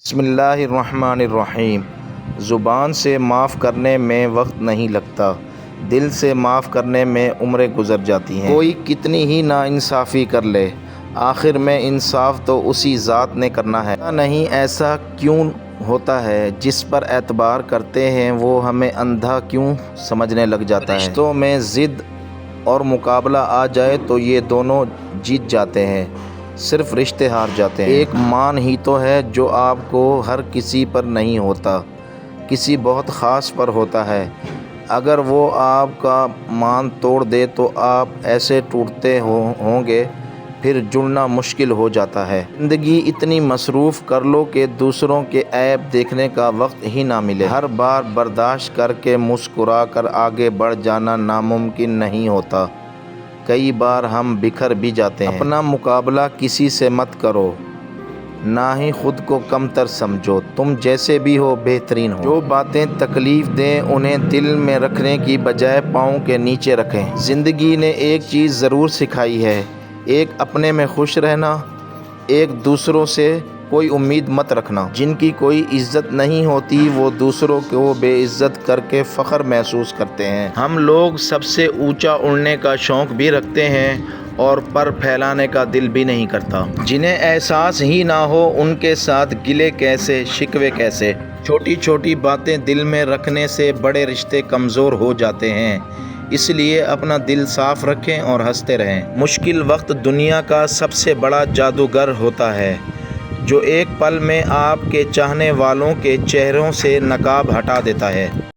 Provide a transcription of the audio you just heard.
بسم اللہ الرحمن الرحیم۔ زبان سے معاف کرنے میں وقت نہیں لگتا، دل سے معاف کرنے میں عمریں گزر جاتی ہیں۔ کوئی کتنی ہی ناانصافی کر لے، آخر میں انصاف تو اسی ذات نے کرنا ہے۔ پتہ نہیں ایسا کیوں ہوتا ہے، جس پر اعتبار کرتے ہیں وہ ہمیں اندھا کیوں سمجھنے لگ جاتا ہے۔ رشتوں میں ضد اور مقابلہ آ جائے تو یہ دونوں جیت جاتے ہیں، صرف رشتے ہار جاتے ہیں۔ ایک مان ہی تو ہے جو آپ کو ہر کسی پر نہیں ہوتا، کسی بہت خاص پر ہوتا ہے۔ اگر وہ آپ کا مان توڑ دے تو آپ ایسے ٹوٹتے ہوں گے، پھر جڑنا مشکل ہو جاتا ہے۔ زندگی اتنی مصروف کر لو کہ دوسروں کے عیب دیکھنے کا وقت ہی نہ ملے۔ ہر بار برداشت کر کے مسکرا کر آگے بڑھ جانا ناممکن نہیں ہوتا، کئی بار ہم بکھر بھی جاتے ہیں۔ اپنا مقابلہ کسی سے مت کرو، نہ ہی خود کو کمتر سمجھو، تم جیسے بھی ہو بہترین ہو۔ جو باتیں تکلیف دیں انہیں دل میں رکھنے کی بجائے پاؤں کے نیچے رکھیں۔ زندگی نے ایک چیز ضرور سکھائی ہے، ایک اپنے میں خوش رہنا، ایک دوسروں سے کوئی امید مت رکھنا۔ جن کی کوئی عزت نہیں ہوتی وہ دوسروں کو بے عزت کر کے فخر محسوس کرتے ہیں۔ ہم لوگ سب سے اونچا اڑنے کا شوق بھی رکھتے ہیں اور پر پھیلانے کا دل بھی نہیں کرتا۔ جنہیں احساس ہی نہ ہو ان کے ساتھ گلے کیسے، شکوے کیسے۔ چھوٹی چھوٹی باتیں دل میں رکھنے سے بڑے رشتے کمزور ہو جاتے ہیں، اس لیے اپنا دل صاف رکھیں اور ہنستے رہیں۔ مشکل وقت دنیا کا سب سے بڑا جادوگر ہوتا ہے، جو ایک پل میں آپ کے چاہنے والوں کے چہروں سے نقاب ہٹا دیتا ہے۔